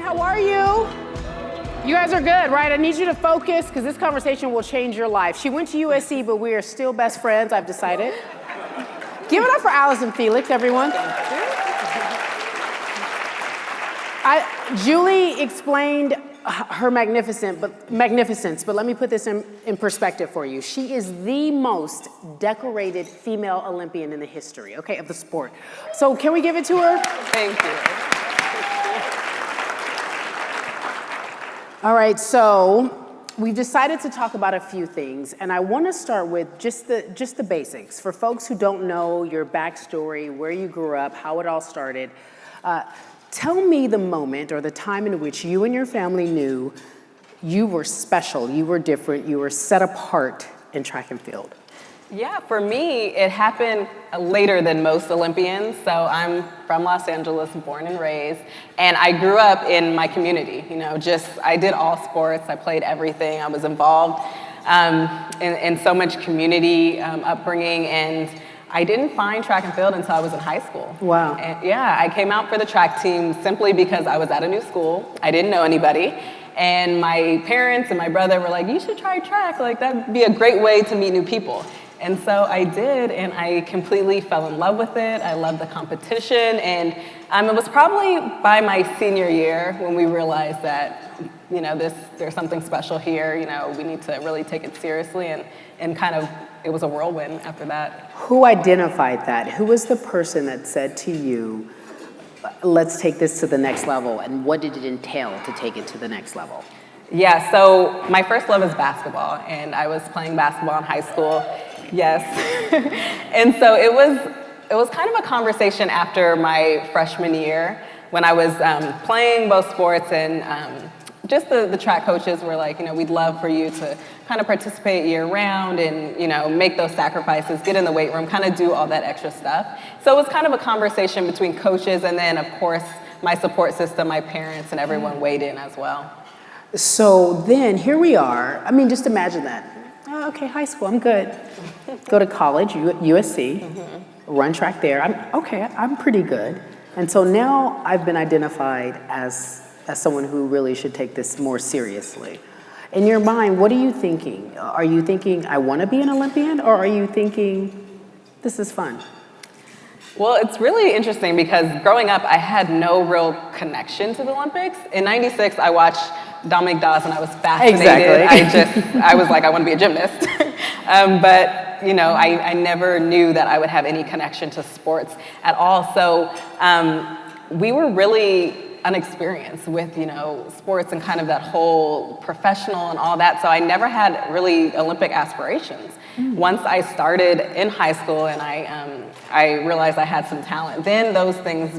How are you? You guys are good, right? I need you to focus because this conversation will change your life. She went to USC, but we are still best friends, I've decided. Give it up for Allyson Felix, everyone. Julie explained her magnificence, but let me put this in perspective for you. She is the most decorated female Olympian in the history, okay, of the sport. So can we give it to her? Thank you. All right, so we've decided to talk about a few things, and I want to start with just the basics. For folks who don't know your backstory, where you grew up, how it all started, tell me the moment or the time in which you and your family knew you were special, you were different, you were set apart in track and field. Yeah, for me, it happened later than most Olympians. So I'm from Los Angeles, born and raised, and I grew up in my community. You know, I did all sports. I played everything. I was involved in so much community upbringing, and I didn't find track and field until I was in high school. Wow. And yeah, I came out for the track team simply because I was at a new school. I didn't know anybody. And my parents and my brother were like, you should try track. Like, that'd be a great way to meet new people. And so I did, and I completely fell in love with it. I loved the competition, and it was probably by my senior year when we realized that, you know, there's something special here. You know, we need to really take it seriously, and kind of, it was a whirlwind after that. Who identified that? Who was the person that said to you, let's take this to the next level, and what did it entail to take it to the next level? Yeah, so my first love is basketball, and I was playing basketball in high school. Yes. And so it was kind of a conversation after my freshman year when I was playing both sports, and just the track coaches were like, you know, we'd love for you to kind of participate year round and, you know, make those sacrifices, get in the weight room, kind of do all that extra stuff. So it was kind of a conversation between coaches, and then of course my support system, my parents, and everyone weighed in as well. So then here we are. I mean, just imagine that. Oh, okay, high school, I'm good. Go to college, USC, run track there. I'm pretty good. And so now I've been identified as someone who really should take this more seriously. In your mind, what are you thinking? Are you thinking, I want to be an Olympian, or are you thinking, this is fun? Well, it's really interesting because growing up, I had no real connection to the Olympics. In '96, I watched Dominic Dawes, and I was fascinated. Exactly. I was like, I want to be a gymnast. But, you know, I never knew that I would have any connection to sports at all. So we were really unexperienced with, you know, sports and kind of that whole professional and all that. So I never had really Olympic aspirations. Once I started in high school and I realized I had some talent, then those things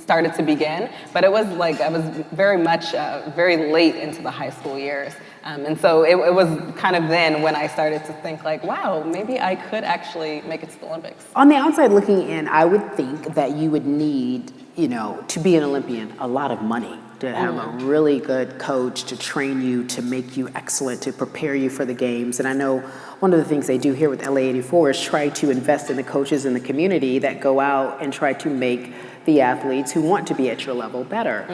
started to begin. But it was like I was very much very late into the high school years. And so it was kind of then when I started to think like, wow, maybe I could actually make it to the Olympics. On the outside looking in, I would think that you would need, you know, to be an Olympian, a lot of money, to have a really good coach to train you, to make you excellent, to prepare you for the games. And I know one of the things they do here with LA84 is try to invest in the coaches in the community that go out and try to make the athletes who want to be at your level better.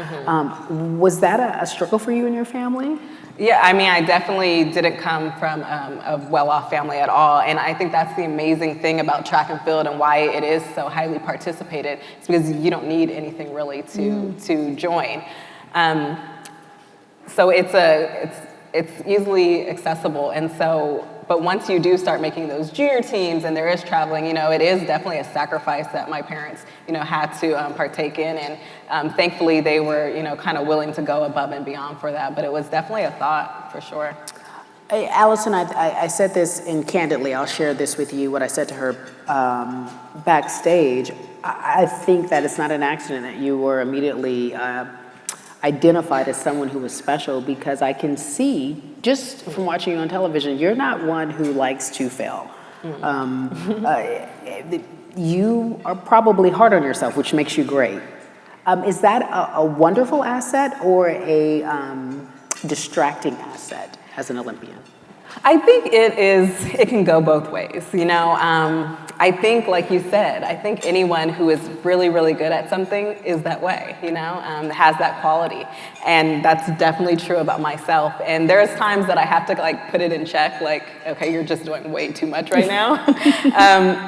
Was that a struggle for you and your family? Yeah, I mean, I definitely didn't come from a well-off family at all, and I think that's the amazing thing about track and field and why it is so highly participated. It's because you don't need anything really to join. So it's easily accessible, and so. But once you do start making those junior teams and there is traveling, you know, it is definitely a sacrifice that my parents, you know, had to partake in. And thankfully they were, you know, kind of willing to go above and beyond for that. But it was definitely a thought for sure. Hey, Allyson, I said this, and candidly, I'll share this with you, what I said to her backstage. I think that it's not an accident that you were immediately identified as someone who was special, because I can see, just from watching you on television, you're not one who likes to fail. You are probably hard on yourself, which makes you great. Is that a wonderful asset or a distracting asset as an Olympian? I think it can go both ways, you know. I think, like you said, I think anyone who is really, really good at something is that way, you know, has that quality. And that's definitely true about myself. And there's times that I have to like put it in check, like, okay, you're just doing way too much right now.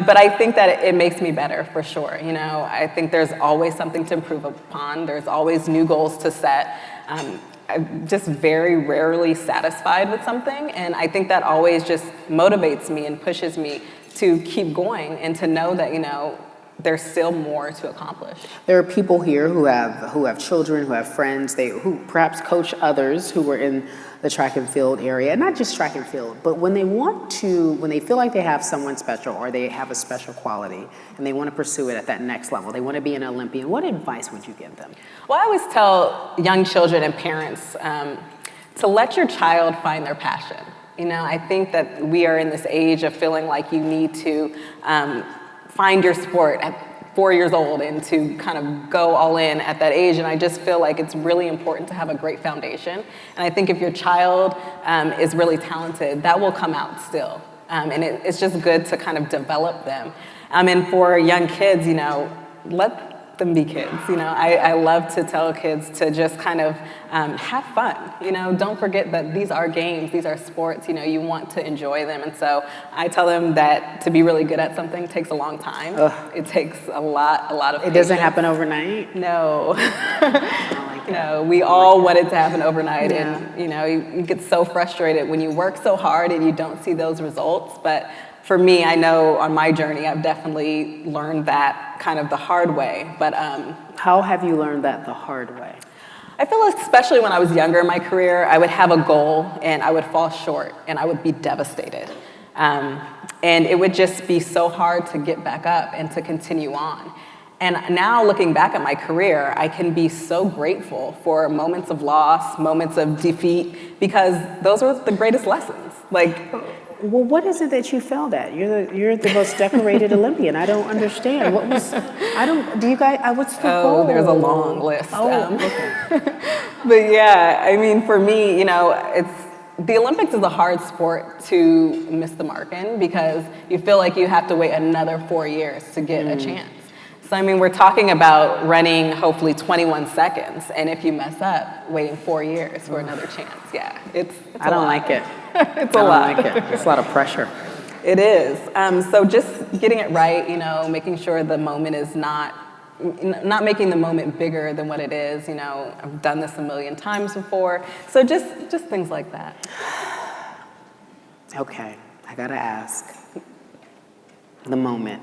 But I think that it makes me better for sure, you know. I think there's always something to improve upon. There's always new goals to set. I'm just very rarely satisfied with something, and I think that always just motivates me and pushes me to keep going and to know that, you know, there's still more to accomplish. There are people here who have children, who have friends, who perhaps coach others who were in the track and field area, and not just track and field, but when they feel like they have someone special or they have a special quality and they want to pursue it at that next level, they want to be an Olympian, what advice would you give them? Well, I always tell young children and parents to let your child find their passion. You know, I think that we are in this age of feeling like you need to find your sport at 4 years old and to kind of go all in at that age. And I just feel like it's really important to have a great foundation. And I think if your child is really talented, that will come out still. And it's just good to kind of develop them. And for young kids, you know, let them be kids. You know, I love to tell kids to just kind of have fun. You know, don't forget that these are games, these are sports. You know, you want to enjoy them, and so I tell them that to be really good at something takes a long time. It takes a lot of. It doesn't happen overnight. No. I like that. No, we all want it to happen overnight, Yeah. and you know, you get so frustrated when you work so hard and you don't see those results, but. For me, I know on my journey, I've definitely learned that kind of the hard way. But How have you learned that the hard way? I feel especially when I was younger in my career, I would have a goal and I would fall short and I would be devastated. And it would just be so hard to get back up and to continue on. And now looking back at my career, I can be so grateful for moments of loss, moments of defeat, because those were the greatest lessons. Like. Well, what is it that you failed at? You're the most decorated Olympian. I don't understand. What's the goal? There's a long list. Okay. But yeah, I mean, for me, you know, the Olympics is a hard sport to miss the mark in because you feel like you have to wait another 4 years to get a chance. So, I mean, we're talking about running hopefully 21 seconds, and if you mess up, waiting 4 years for another chance. Yeah, it's I don't like it. It's a lot. I don't like it. It's a lot of pressure. It is. So just getting it right, you know, making sure the moment is not making the moment bigger than what it is. You know, I've done this a million times before. So just things like that. Okay, I gotta ask. The moment,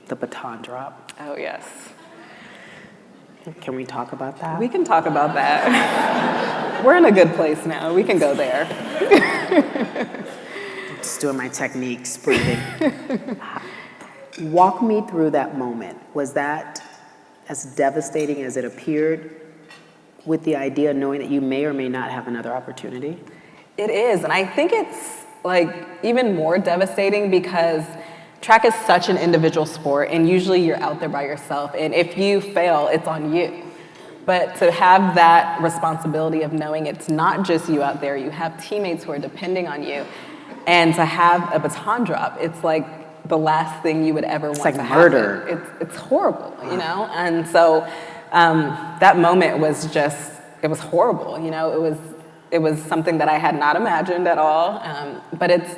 the baton drop. Oh, yes. Can we talk about that? We can talk about that. We're in a good place now. We can go there. Just doing my techniques, breathing. Walk me through that moment. Was that as devastating as it appeared with the idea of knowing that you may or may not have another opportunity? It is, and I think it's like even more devastating because track is such an individual sport, and usually you're out there by yourself, and if you fail, it's on you. But to have that responsibility of knowing it's not just you out there, you have teammates who are depending on you, and to have a baton drop, it's like the last thing you would ever want like to murder. happen. It's horrible, you know? And so that moment was just, it was horrible, you know? It was something that I had not imagined at all, but it's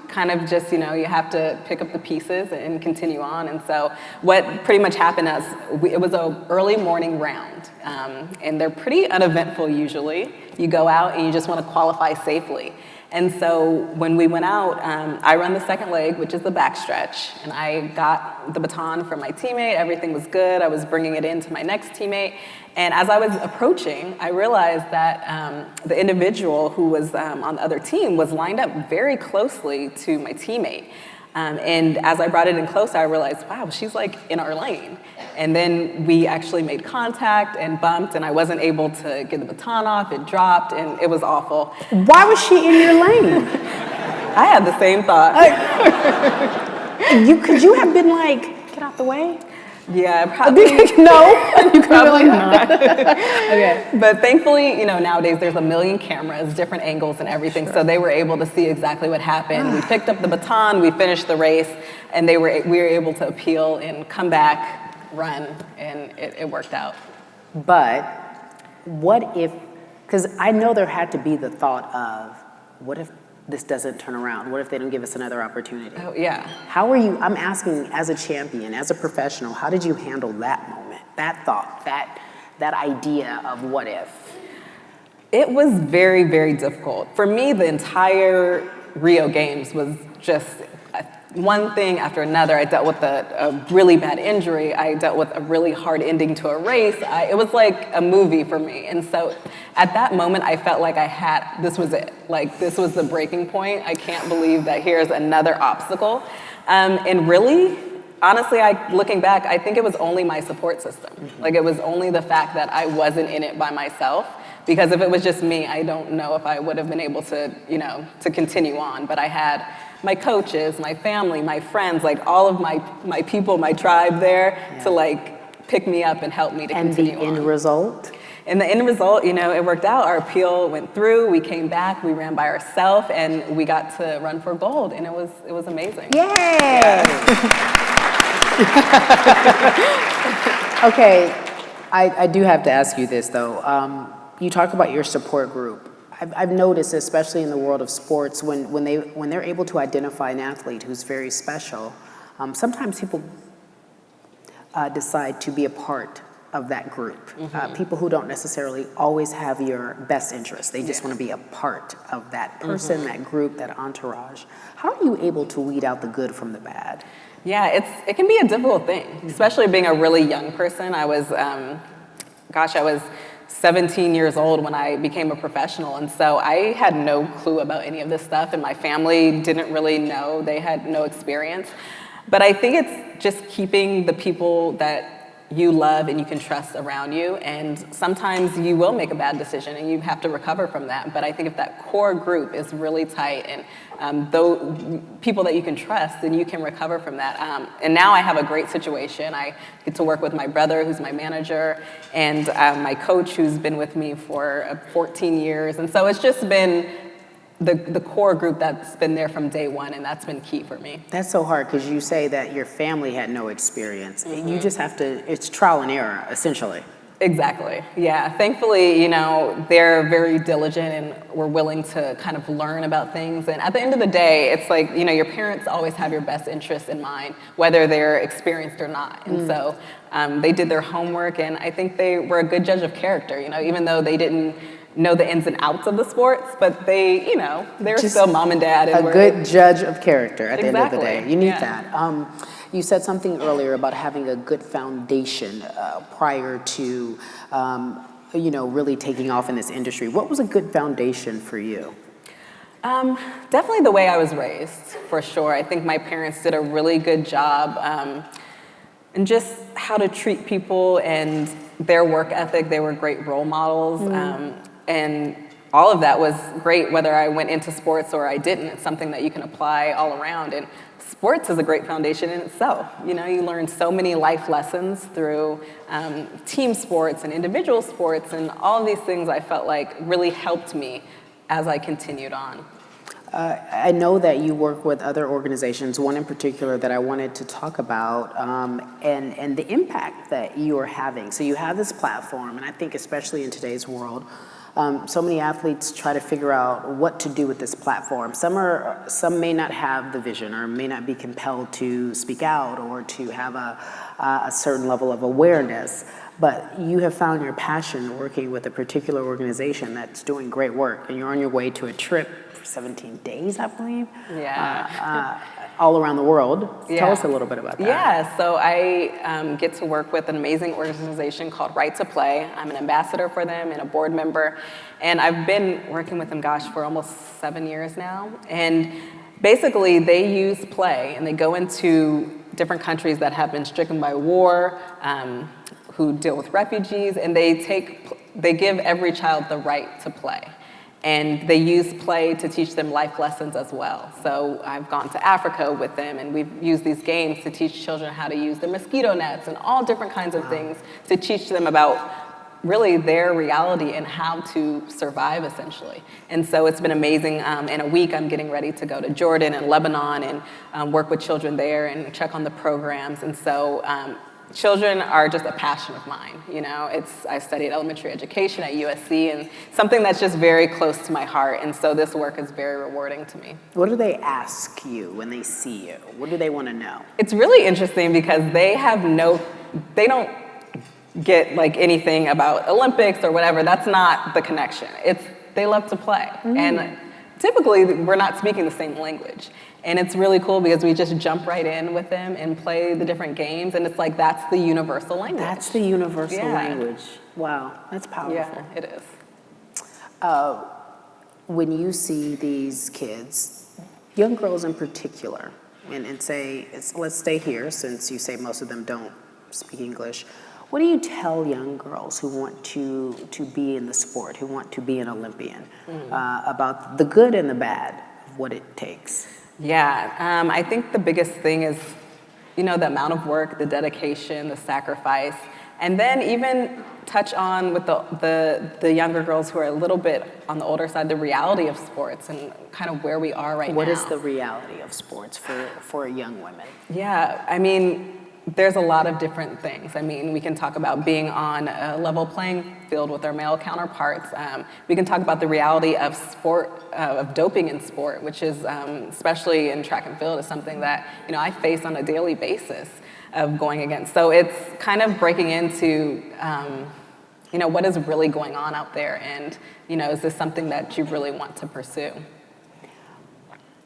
kind of just, you know, you have to pick up the pieces and continue on. And so what pretty much happened is it was an early morning round, and they're pretty uneventful usually. You go out and you just want to qualify safely. And so when we went out, I run the second leg, which is the backstretch, and I got the baton from my teammate. Everything was good. I was bringing it in to my next teammate. And as I was approaching, I realized that the individual who was on the other team was lined up very closely to my teammate. And as I brought it in closer, I realized, wow, she's like in our lane. And then we actually made contact and bumped, and I wasn't able to get the baton off. It dropped, and it was awful. Why was she in your lane? I had the same thought. Could you have been like, get out the way? Yeah, probably. No, you could Probably really not. Okay. But thankfully, nowadays there's a million cameras, different angles and everything, so they were able to see exactly what happened. We picked up the baton, we finished the race, and we were able to appeal and come back, run, and it worked out. But what if, because I know there had to be the thought of, what if this doesn't turn around? What if they don't give us another opportunity? Oh, yeah. How are you, I'm asking as a champion, as a professional, how did you handle that moment, that thought, that idea of what if? It was very, very difficult. For me, the entire Rio Games was just one thing after another. I dealt with a really bad injury. I dealt with a really hard ending to a race. It was like a movie for me. And so at that moment, I felt like this was it. Like, this was the breaking point. I can't believe that here's another obstacle. And really, honestly, looking back, I think it was only my support system. Like, it was only the fact that I wasn't in it by myself. Because if it was just me, I don't know if I would have been able to, to continue on. But I had my coaches, my family, my friends, like all of my people, my tribe there to like pick me up and help me to continue on. And the end result? And the end result, it worked out. Our appeal went through, we came back, we ran by ourselves, and we got to run for gold, and it was amazing. Yay! Yeah. Okay, I do have to ask you this though. You talk about your support group. I've noticed, especially in the world of sports, when they're able to identify an athlete who's very special, sometimes people decide to be a part of that group. People who don't necessarily always have your best interest. They just want to be a part of that person, that group, that entourage. How are you able to weed out the good from the bad? Yeah, it can be a difficult thing, especially being a really young person. I was 17 years old when I became a professional, and so I had no clue about any of this stuff, and my family didn't really know. They had no experience. But I think it's just keeping the people that you love and you can trust around you, and sometimes you will make a bad decision and you have to recover from that. But I think if that core group is really tight and those people that you can trust, then you can recover from that. And now I have a great situation. I get to work with my brother, who's my manager, and my coach, who's been with me for 14 years. And so it's just been the core group that's been there from day one, and that's been key for me. That's so hard because you say that your family had no experience. You just have to, it's trial and error, essentially. Exactly, yeah. Thankfully, they're very diligent and were willing to kind of learn about things. And at the end of the day, it's like, your parents always have your best interests in mind, whether they're experienced or not. And so they did their homework, and I think they were a good judge of character, even though they didn't know the ins and outs of the sports, but they were still mom and dad. And a good judge of character at the end of the Exactly. day. You need that. You said something earlier about having a good foundation prior to, really taking off in this industry. What was a good foundation for you? Definitely the way I was raised, for sure. I think my parents did a really good job, and just how to treat people and their work ethic. They were great role models. And all of that was great, whether I went into sports or I didn't. It's something that you can apply all around. And sports is a great foundation in itself. You learn so many life lessons through team sports and individual sports, and all of these things I felt like really helped me as I continued on. I know that you work with other organizations, one in particular that I wanted to talk about, and the impact that you are having. So you have this platform, and I think especially in today's world, so many athletes try to figure out what to do with this platform. Some may not have the vision or may not be compelled to speak out or to have a certain level of awareness. But you have found your passion working with a particular organization that's doing great work, and you're on your way to a trip for 17 days, I believe. Yeah. All around the world. Yeah. Tell us a little bit about that. Yeah, so I get to work with an amazing organization called Right to Play. I'm an ambassador for them and a board member, and I've been working with them, for almost 7 years now. And basically, they use play, and they go into different countries that have been stricken by war, who deal with refugees, and they give every child the right to play. And they use play to teach them life lessons as well. So I've gone to Africa with them, and we've used these games to teach children how to use the mosquito nets and all different kinds of things to teach them about really their reality and how to survive, essentially. And so it's been amazing. In a week, I'm getting ready to go to Jordan and Lebanon and work with children there and check on the programs. And so children are just a passion of mine. I studied elementary education at USC, and something that's just very close to my heart. And so this work is very rewarding to me. What do they ask you when they see you? What do they want to know? It's really interesting because they don't get like anything about Olympics or whatever. That's not the connection. They love to play. And typically we're not speaking the same language. And it's really cool because we just jump right in with them and play the different games, and it's like that's the universal language. That's the universal language. Wow, that's powerful. Yeah, it is. When you see these kids, young girls in particular, and say, let's stay here since you say most of them don't speak English, what do you tell young girls who want to be in the sport, who want to be an Olympian, about the good and the bad of what it takes? Yeah, I think the biggest thing is, the amount of work, the dedication, the sacrifice, and then even touch on with the younger girls who are a little bit on the older side, the reality of sports and kind of where we are right now. What is the reality of sports for young women? Yeah, there's a lot of different things. We can talk about being on a level playing field with our male counterparts. We can talk about the reality of sport, of doping in sport, which is, especially in track and field, is something that, I face on a daily basis of going against. So it's kind of breaking into, what is really going on out there, and, is this something that you really want to pursue?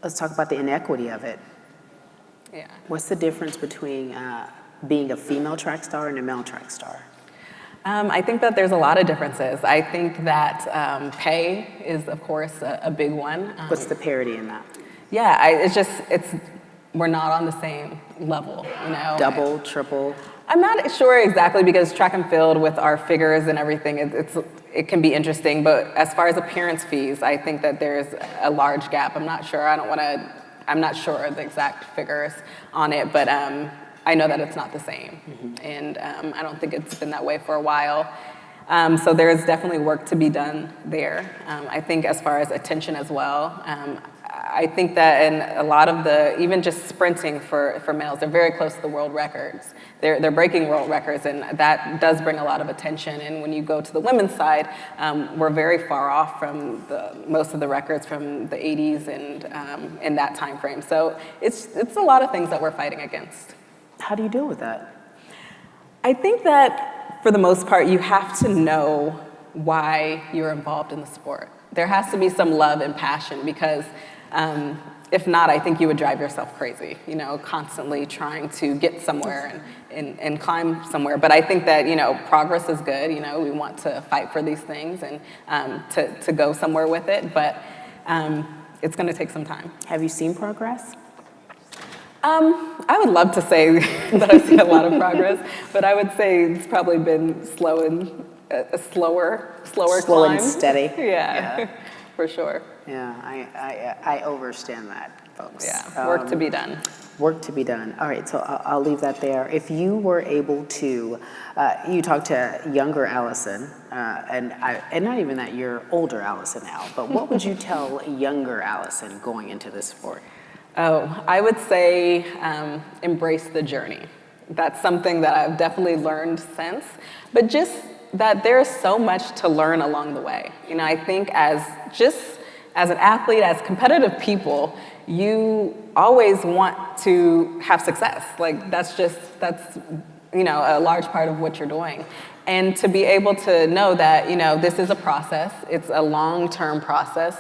Let's talk about the inequity of it. Yeah. What's the difference between being a female track star and a male track star? I think that there's a lot of differences. I think that pay is, of course, a big one. What's the parity in that? Yeah, we're not on the same level, Double, triple? I'm not sure exactly, because track and field with our figures and everything, it can be interesting. But as far as appearance fees, I think that there's a large gap. I'm not sure. I'm not sure of the exact figures on it, but I know that it's not the same. And I don't think it's been that way for a while. So there is definitely work to be done there. I think as far as attention as well, I think that in a lot of even just sprinting for males, they're very close to the world records. They're breaking world records, and that does bring a lot of attention. And when you go to the women's side, we're very far off from most of the records from the 80s and in that time frame. So it's a lot of things that we're fighting against. How do you deal with that? I think that for the most part, you have to know why you're involved in the sport. There has to be some love and passion, because if not, I think you would drive yourself crazy, constantly trying to get somewhere and climb somewhere. But I think that, progress is good. We want to fight for these things and to go somewhere with it. But it's going to take some time. Have you seen progress? I would love to say that I've seen a lot of progress, but I would say it's probably been slow and a slower Slow climb. and steady. Yeah, for sure. Yeah, I understand that, folks. Yeah, work to be done. Work to be done. All right, so I'll leave that there. If you were able to, you talked to younger Allyson, and not even that, you're older Allyson now, but what would you tell younger Allyson going into this sport? Oh, I would say embrace the journey. That's something that I've definitely learned since, but just that there's so much to learn along the way. I think as an athlete, as competitive people, you always want to have success. Like that's a large part of what you're doing. And to be able to know that, this is a process, it's a long-term process.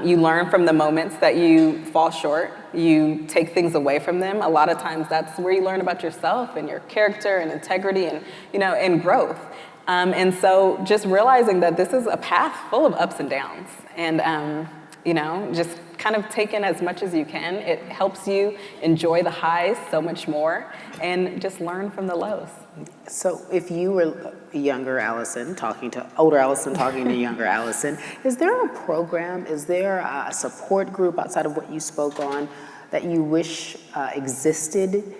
You learn from the moments that you fall short, you take things away from them. A lot of times that's where you learn about yourself and your character and integrity and, and growth. And so just realizing that this is a path full of ups and downs, and, just kind of take in as much as you can. It helps you enjoy the highs so much more and just learn from the lows. So if you were younger Allyson older Allyson talking to younger Allyson, is there a program, is there a support group outside of what you spoke on that you wish existed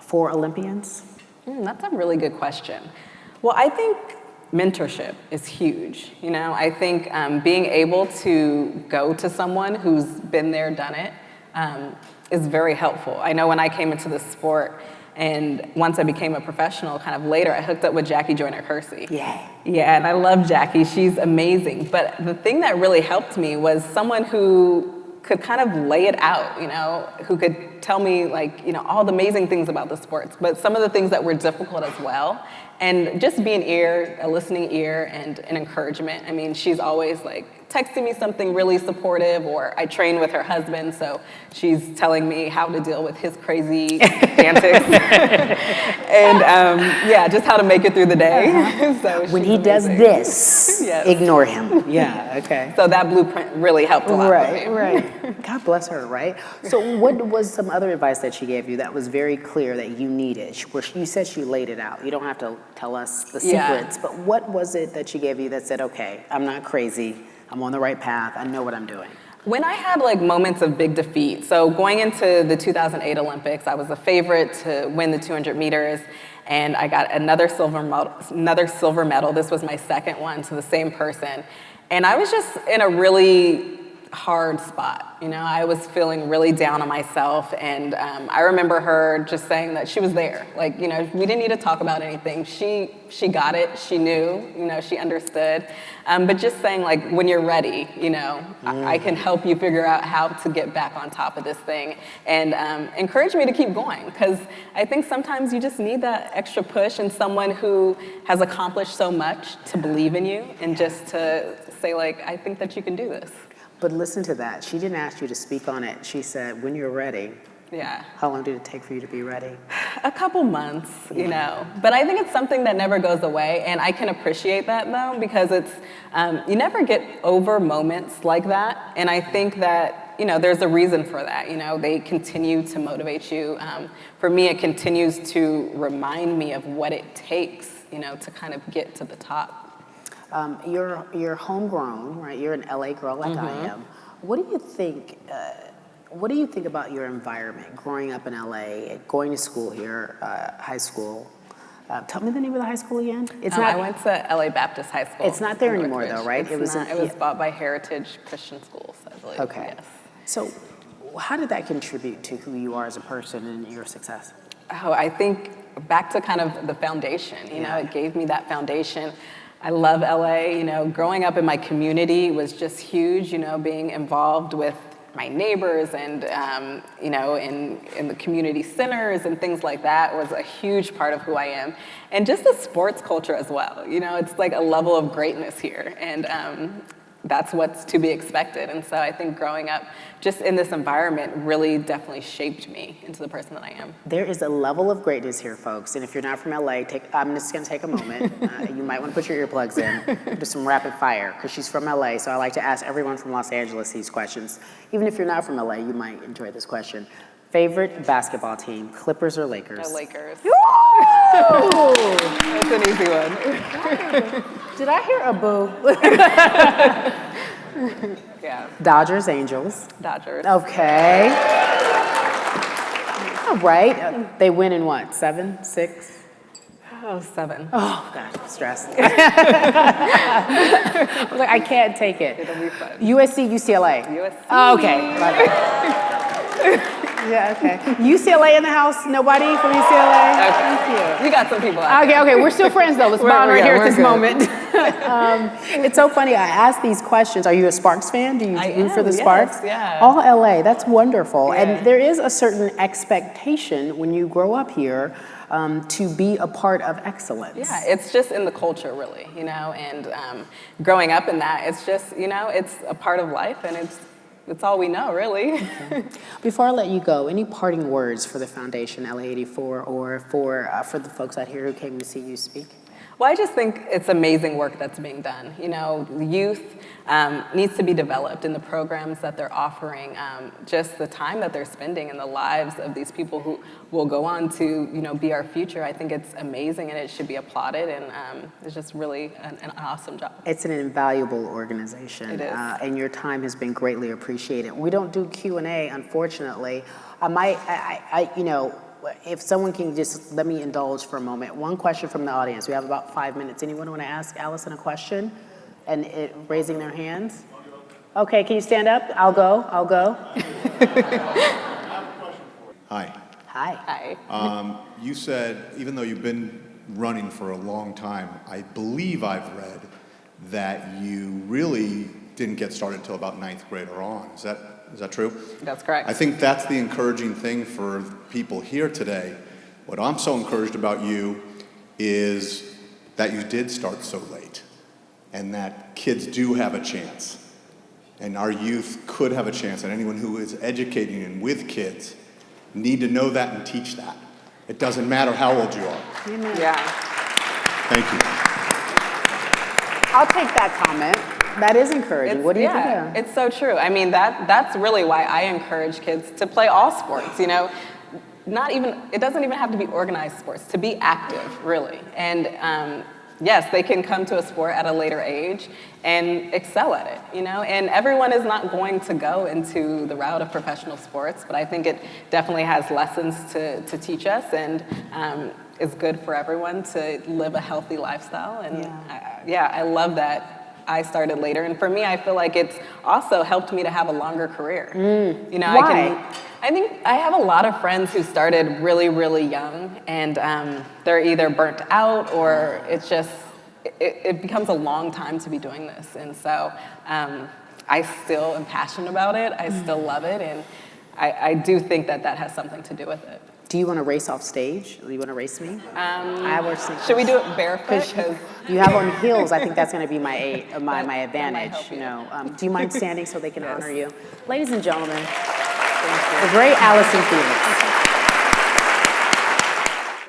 for Olympians? That's a really good question. Well, I think mentorship is huge. I think being able to go to someone who's been there, done it, is very helpful. I know when I came into the sport, and once I became a professional, kind of later, I hooked up with Jackie Joyner-Kersee. Yeah. Yeah, and I love Jackie. She's amazing. But the thing that really helped me was someone who could kind of lay it out, who could tell me all the amazing things about the sports, but some of the things that were difficult as well. And just be an ear, a listening ear, and an encouragement. I mean, she's always texting me something really supportive, or I train with her husband, so she's telling me how to deal with his crazy antics. And just how to make it through the day. So when he does this, yes. Ignore him. Yeah, okay. So that blueprint really helped a lot for me. Right. God bless her, right? So what was some other advice that she gave you that was very clear that you needed? Where you said she laid it out. You don't have to tell us the secrets, but what was it that she gave you that said, okay, I'm not crazy, I'm on the right path, I know what I'm doing? When I had moments of big defeat, so going into the 2008 Olympics, I was a favorite to win the 200 meters, and I got another silver medal. This was my second one to the same person. And I was just in a really hard spot. I was feeling really down on myself, and I remember her just saying that she was there. We didn't need to talk about anything. She got it. She knew. She understood. But just saying when you're ready, I can help you figure out how to get back on top of this thing, and encourage me to keep going, because I think sometimes you just need that extra push and someone who has accomplished so much to believe in you, and just to say I think that you can do this. But listen to that. She didn't ask you to speak on it. She said, when you're ready. Yeah. How long did it take for you to be ready? A couple months, But I think it's something that never goes away, and I can appreciate that, though, because it's, you never get over moments like that, and I think that, there's a reason for that. They continue to motivate you. For me, it continues to remind me of what it takes, to kind of get to the top. You're homegrown, right? You're an LA girl like I am. What do you think? What do you think about your environment, growing up in LA, going to school here, high school? Tell me the name of the high school again. I went to LA Baptist High School. It's not there anymore, though, right? It was bought by Heritage Christian Schools, I believe. Okay. Yes. So, how did that contribute to who you are as a person and your success? Oh, I think back to kind of the foundation. It gave me that foundation. I love LA. Growing up in my community was just huge. Being involved with my neighbors and in the community centers and things like that was a huge part of who I am, and just the sports culture as well. It's a level of greatness here, and that's what's to be expected. And so I think growing up just in this environment really definitely shaped me into the person that I am. There is a level of greatness here, folks. And if you're not from LA, I'm just going to take a moment. You might want to put your earplugs in, do some rapid fire, because she's from LA. So I like to ask everyone from Los Angeles these questions. Even if you're not from LA, you might enjoy this question. Favorite basketball team, Clippers or Lakers? Lakers. Woo! That's an easy one. Did I hear a boo? Yeah. Dodgers, Angels. Dodgers. Okay. All right. They win in what? 7, 6? Oh, 7. Oh, God, I'm stressed. I was I can't take it. It'll be fun. USC, UCLA. USC. Oh, okay. Yeah, okay. UCLA in the house? Nobody from UCLA? Okay. Thank you. You got some people out there. Okay, we're still friends though. Let's bond right here at this good. moment. It's so funny, I ask these questions. Are you a Sparks fan? Do you root for the Sparks? Yeah. All LA, that's wonderful. Yeah. And there is a certain expectation when you grow up here to be a part of excellence. Yeah, it's just in the culture really, and growing up in that, it's just, it's a part of life, and it's all we know, really. Okay. Before I let you go, any parting words for the Foundation LA 84 or for the folks out here who came to see you speak? Well, I just think it's amazing work that's being done. You know, the youth needs to be developed in the programs that they're offering, just the time that they're spending in the lives of these people who will go on to, you know, be our future. I think it's amazing and it should be applauded, and it's just really an awesome job. It's an invaluable organization. It is. And your time has been greatly appreciated. We don't do Q&A, unfortunately. You know, if someone can just let me indulge for a moment. One question from the audience. We have about 5 minutes. Anyone want to ask Allyson a question? And raising their hands? Okay, can you stand up? I'll go. Hi. Hi. You said, even though you've been running for a long time, I believe I've read that you really didn't get started until about 9th grade or on. Is that true? That's correct. I think that's the encouraging thing for people here today. What I'm so encouraged about you is that you did start so late, and that kids do have a chance. And our youth could have a chance, and anyone who is educating and with kids need to know that and teach that. It doesn't matter how old you are. Amen. Yeah. Thank you. I'll take that comment. That is encouraging. What do you think? It's so true. I mean, that's really why I encourage kids to play all sports, you know. It doesn't even have to be organized sports, to be active, really. And yes, they can come to a sport at a later age and excel at it, you know. And everyone is not going to go into the route of professional sports, but I think it definitely has lessons to teach us, and it's good for everyone to live a healthy lifestyle. And I love that I started later, and for me, I feel like it's also helped me to have a longer career. You know, Why? I think I have a lot of friends who started really, really young, and they're either burnt out or it's just it becomes a long time to be doing this, and so I still am passionate about it. I still love it, and I do think that has something to do with it. Do you want to race off stage? Do you want to race me? I wear sneakers. Should we do it barefoot? 'Cause you have on heels. I think that's going to be my advantage. You know. Do you mind standing so they can honor you, ladies and gentlemen? The great Allyson Felix.